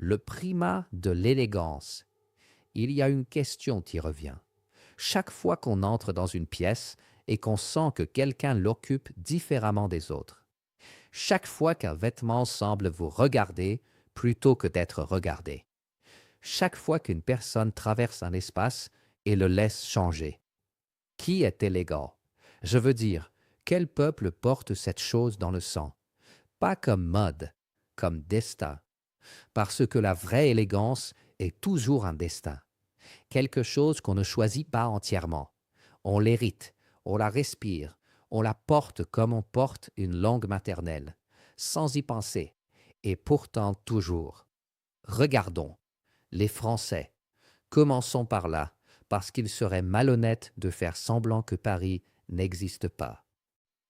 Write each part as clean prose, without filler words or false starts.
Le primat de l'élégance. Il y a une question qui revient. Chaque fois qu'on entre dans une pièce et qu'on sent que quelqu'un l'occupe différemment des autres. Chaque fois qu'un vêtement semble vous regarder plutôt que d'être regardé. Chaque fois qu'une personne traverse un espace et le laisse changer. Qui est élégant? Je veux dire, quel peuple porte cette chose dans le sang? Pas comme mode, comme destin. Parce que la vraie élégance est toujours un destin. Quelque chose qu'on ne choisit pas entièrement. On l'hérite, on la respire, on la porte comme on porte une langue maternelle, sans y penser, et pourtant toujours. Regardons, les Français. Commençons par là, parce qu'il serait malhonnête de faire semblant que Paris n'existe pas.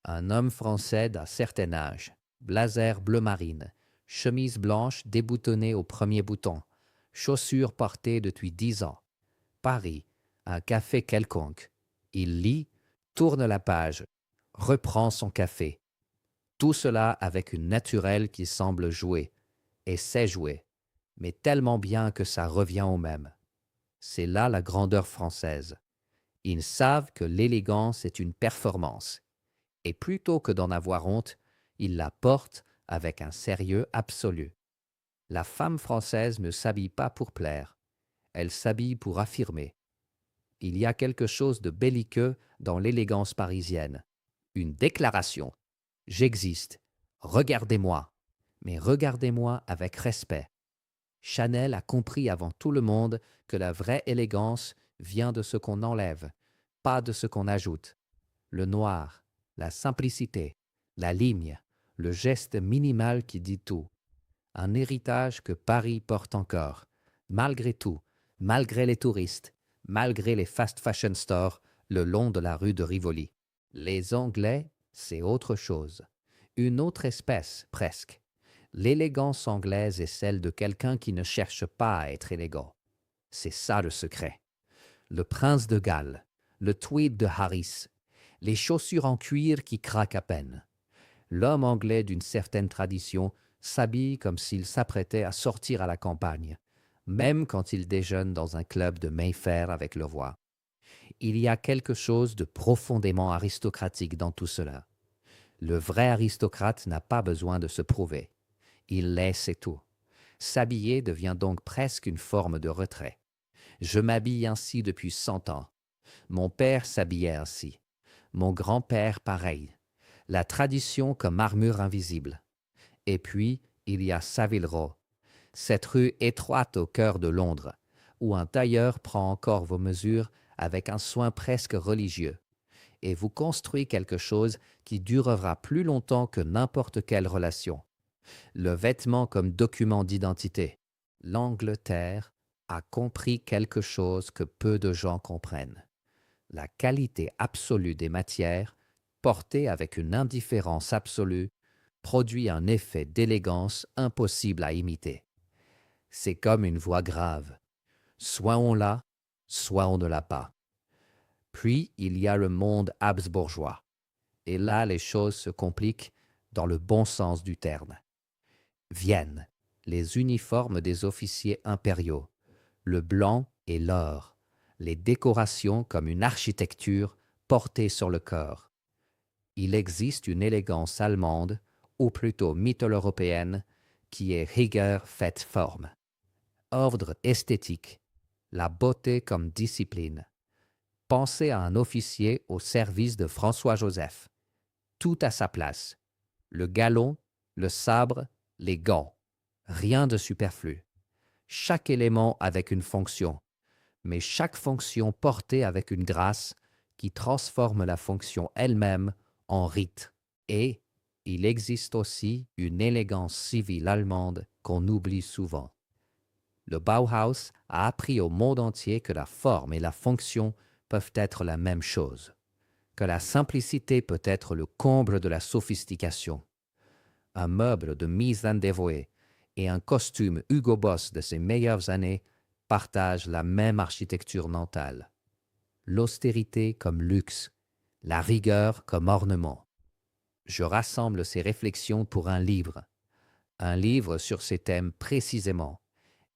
Un homme français d'un certain âge, blazer bleu marine, chemise blanche déboutonnée au premier bouton, chaussures portées depuis 10 ans. Paris, un café quelconque. Il lit, tourne la page, reprend son café. Tout cela avec une naturelle qui semble jouer, et sait jouer, mais tellement bien que ça revient au même. C'est là la grandeur française. Ils savent que l'élégance est une performance, et plutôt que d'en avoir honte, ils la portent avec un sérieux absolu. La femme française ne s'habille pas pour plaire, elle s'habille pour affirmer. Il y a quelque chose de belliqueux dans l'élégance parisienne. Une déclaration. J'existe. Regardez-moi. Mais regardez-moi avec respect. Chanel a compris avant tout le monde que la vraie élégance vient de ce qu'on enlève, pas de ce qu'on ajoute. Le noir, la simplicité, la ligne, le geste minimal qui dit tout. Un héritage que Paris porte encore, malgré tout, malgré les touristes, malgré les fast fashion stores le long de la rue de Rivoli. Les Anglais, c'est autre chose. Une autre espèce, presque. L'élégance anglaise est celle de quelqu'un qui ne cherche pas à être élégant. C'est ça le secret. Le prince de Galles, le tweed de Harris, les chaussures en cuir qui craquent à peine. L'homme anglais d'une certaine tradition s'habille comme s'il s'apprêtait à sortir à la campagne, même quand il déjeune dans un club de Mayfair avec le roi. Il y a quelque chose de profondément aristocratique dans tout cela. Le vrai aristocrate n'a pas besoin de se prouver. Il l'est, c'est tout. S'habiller devient donc presque une forme de retrait. Je m'habille ainsi depuis 100 ans. Mon père s'habillait ainsi. Mon grand-père pareil. La tradition comme armure invisible. Et puis, il y a Savile Row, cette rue étroite au cœur de Londres, où un tailleur prend encore vos mesures avec un soin presque religieux, et vous construit quelque chose qui durera plus longtemps que n'importe quelle relation. Le vêtement comme document d'identité. L'Angleterre a compris quelque chose que peu de gens comprennent. La qualité absolue des matières, portée avec une indifférence absolue, produit un effet d'élégance impossible à imiter. C'est comme une voix grave. Soit on l'a, soit on ne l'a pas. Puis il y a le monde habsbourgeois. Et là, les choses se compliquent dans le bon sens du terme. Vienne, les uniformes des officiers impériaux, le blanc et l'or, les décorations comme une architecture portée sur le corps. Il existe une élégance allemande, ou plutôt mitteleuropéenne, qui est rigueur faite forme. Ordre esthétique, la beauté comme discipline. Pensez à un officier au service de François-Joseph. Tout à sa place. Le galon, le sabre, les gants. Rien de superflu. Chaque élément avec une fonction, mais chaque fonction portée avec une grâce qui transforme la fonction elle-même en rite. Et il existe aussi une élégance civile allemande qu'on oublie souvent. Le Bauhaus a appris au monde entier que la forme et la fonction peuvent être la même chose, que la simplicité peut être le comble de la sophistication. Un meuble de mise en dévoué et un costume Hugo Boss de ses meilleures années partagent la même architecture mentale. L'austérité comme luxe, la rigueur comme ornement. Je rassemble ces réflexions pour un livre sur ces thèmes précisément,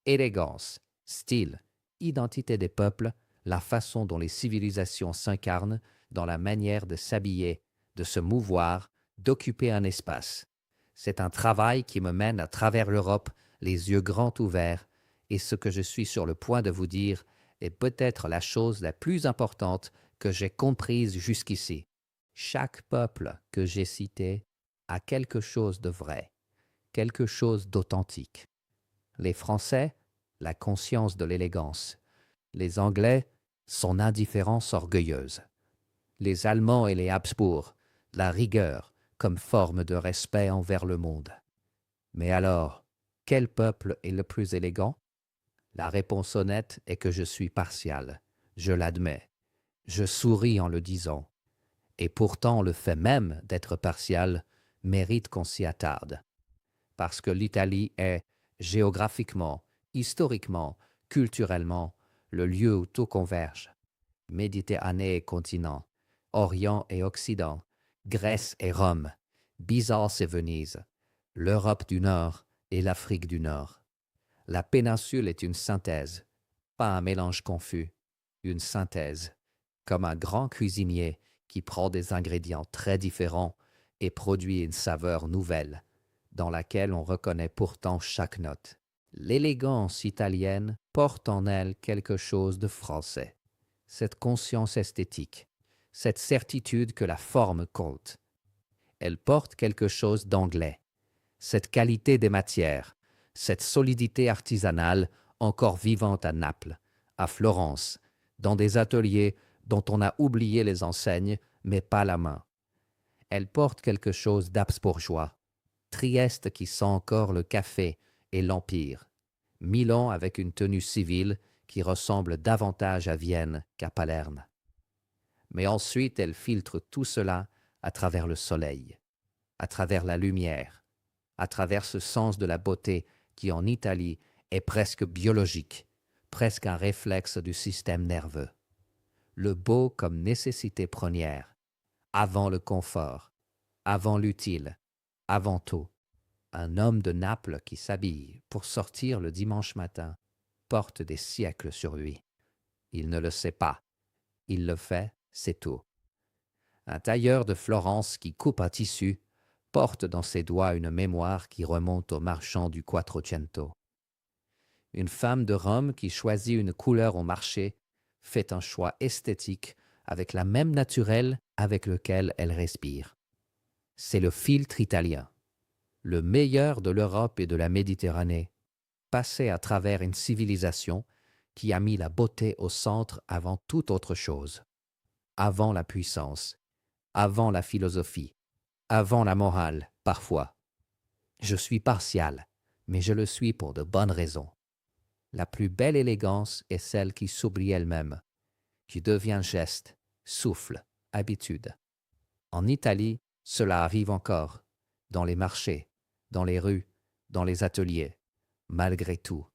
Élégance, style, identité des peuples, la façon dont les civilisations s'incarnent dans la manière de s'habiller, de se mouvoir, d'occuper un espace. C'est un travail qui me mène à travers l'Europe, les yeux grands ouverts, et ce que je suis sur le point de vous dire est peut-être la chose la plus importante que j'ai comprise jusqu'ici. Chaque peuple que j'ai cité a quelque chose de vrai, quelque chose d'authentique. Les Français, la conscience de l'élégance. Les Anglais, son indifférence orgueilleuse. Les Allemands et les Habsbourg, la rigueur comme forme de respect envers le monde. Mais alors, quel peuple est le plus élégant? La réponse honnête est que je suis partial. Je l'admets. Je souris en le disant. Et pourtant, le fait même d'être partial mérite qu'on s'y attarde. Parce que l'Italie est, géographiquement, historiquement, culturellement, le lieu où tout converge. Méditerranée et continent, Orient et Occident, Grèce et Rome, Byzance et Venise, l'Europe du Nord et l'Afrique du Nord. La péninsule est une synthèse, pas un mélange confus, une synthèse, comme un grand cuisinier qui prend des ingrédients très différents et produit une saveur nouvelle, dans laquelle on reconnaît pourtant chaque note. L'élégance italienne porte en elle quelque chose de français, cette conscience esthétique, cette certitude que la forme compte. Elle porte quelque chose d'anglais, cette qualité des matières, cette solidité artisanale encore vivante à Naples, à Florence, dans des ateliers dont on a oublié les enseignes, mais pas la main. Elle porte quelque chose d'habsbourgeois, Trieste qui sent encore le café et l'Empire, Milan avec une tenue civile qui ressemble davantage à Vienne qu'à Palerme. Mais ensuite elle filtre tout cela à travers le soleil, à travers la lumière, à travers ce sens de la beauté qui en Italie est presque biologique, presque un réflexe du système nerveux. Le beau comme nécessité première, avant le confort, avant l'utile, avant tout. Un homme de Naples qui s'habille pour sortir le dimanche matin porte des siècles sur lui. Il ne le sait pas. Il le fait, c'est tout. Un tailleur de Florence qui coupe un tissu porte dans ses doigts une mémoire qui remonte aux marchands du Quattrocento. Une femme de Rome qui choisit une couleur au marché fait un choix esthétique avec la même naturelle avec lequel elle respire. C'est le filtre italien, le meilleur de l'Europe et de la Méditerranée, passé à travers une civilisation qui a mis la beauté au centre avant toute autre chose, avant la puissance, avant la philosophie, avant la morale, parfois. Je suis partial, mais je le suis pour de bonnes raisons. La plus belle élégance est celle qui s'oublie elle-même, qui devient geste, souffle, habitude. En Italie, cela arrive encore, dans les marchés, dans les rues, dans les ateliers. Malgré tout,